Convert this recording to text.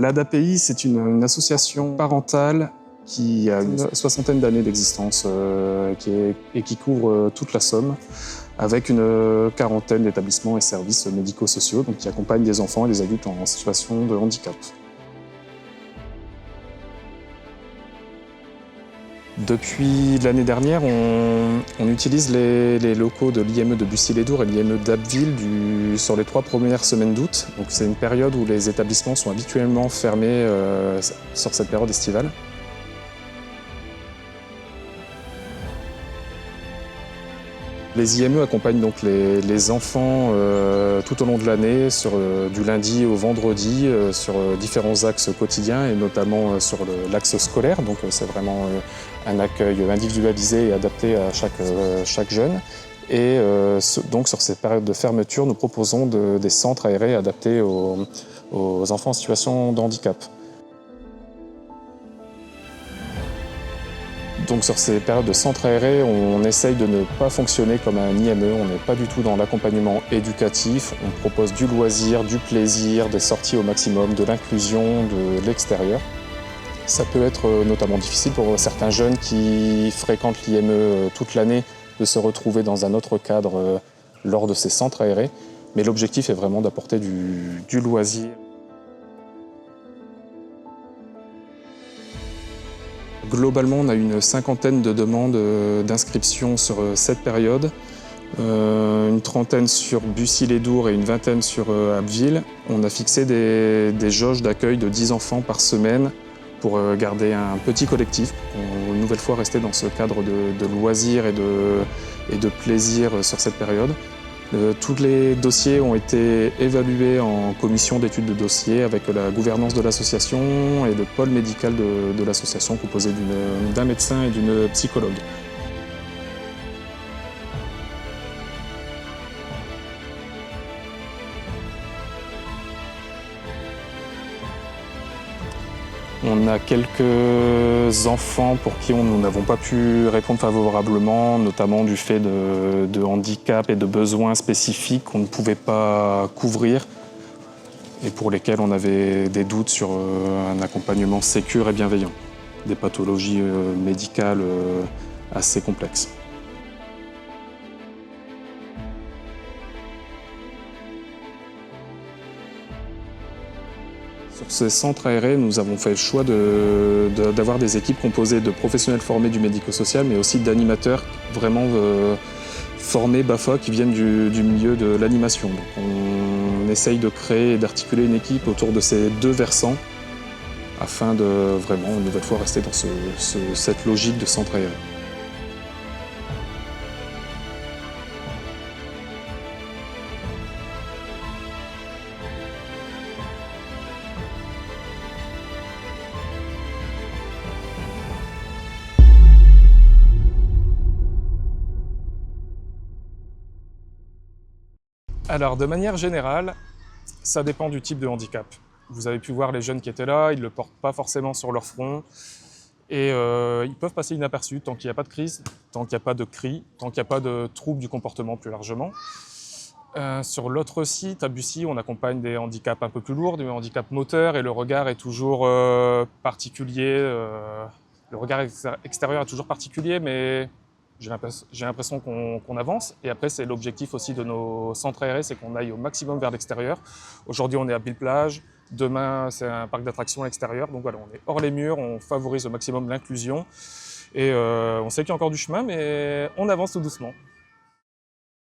L'ADAPI, c'est une association parentale qui a une soixantaine d'années d'existence et qui couvre toute la Somme, avec une quarantaine d'établissements et services médico-sociaux, donc qui accompagnent des enfants et des adultes en situation de handicap. Depuis l'année dernière, on utilise les locaux de l'IME de Bussy-les-Dours et l'IME d'Abbeville sur les 3 premières semaines d'août. Donc c'est une période où les établissements sont habituellement fermés sur cette période estivale. Les IME accompagnent donc les enfants tout au long de l'année, du lundi au vendredi, sur différents axes quotidiens et notamment sur l'axe scolaire. Donc c'est vraiment un accueil individualisé et adapté à chaque jeune. Et donc sur ces périodes de fermeture, nous proposons des centres aérés adaptés aux enfants en situation de handicap. Donc sur ces périodes de centre aéré, on essaye de ne pas fonctionner comme un IME, on n'est pas du tout dans l'accompagnement éducatif, on propose du loisir, du plaisir, des sorties au maximum, de l'inclusion, de l'extérieur. Ça peut être notamment difficile pour certains jeunes qui fréquentent l'IME toute l'année de se retrouver dans un autre cadre lors de ces centres aérés, mais l'objectif est vraiment d'apporter du loisir. Globalement, on a une cinquantaine de demandes d'inscription sur cette période, une trentaine sur Bussy-les-Dours et une vingtaine sur Abbeville. On a fixé des jauges d'accueil de 10 enfants par semaine pour garder un petit collectif, pour une nouvelle fois rester dans ce cadre de loisirs et de plaisir sur cette période. Tous les dossiers ont été évalués en commission d'études de dossiers avec la gouvernance de l'association et le pôle médical de l'association composé d'un médecin et d'une psychologue. On a quelques enfants pour qui nous n'avons pas pu répondre favorablement, notamment du fait de handicap et de besoins spécifiques qu'on ne pouvait pas couvrir et pour lesquels on avait des doutes sur un accompagnement sécure et bienveillant. Des pathologies médicales assez complexes. Sur ces centres aérés, nous avons fait le choix d'avoir des équipes composées de professionnels formés du médico-social, mais aussi d'animateurs vraiment formés BAFA qui viennent du milieu de l'animation. On essaye de créer et d'articuler une équipe autour de ces 2 versants afin de vraiment, une nouvelle fois, rester dans cette logique de centre aéré. Alors, de manière générale, ça dépend du type de handicap. Vous avez pu voir les jeunes qui étaient là, ils ne le portent pas forcément sur leur front. Et ils peuvent passer inaperçus tant qu'il n'y a pas de crise, tant qu'il n'y a pas de cris, tant qu'il n'y a pas de troubles du comportement plus largement. Sur l'autre site, à Bussy, on accompagne des handicaps un peu plus lourds, des handicaps moteurs, et le regard est toujours particulier. Le regard extérieur est toujours particulier, mais j'ai l'impression qu'on avance. Et après, c'est l'objectif aussi de nos centres aérés, c'est qu'on aille au maximum vers l'extérieur. Aujourd'hui, on est à Bille-Plage. Demain, c'est un parc d'attractions à l'extérieur. Donc voilà, on est hors les murs, on favorise au maximum l'inclusion. Et on sait qu'il y a encore du chemin, mais on avance tout doucement.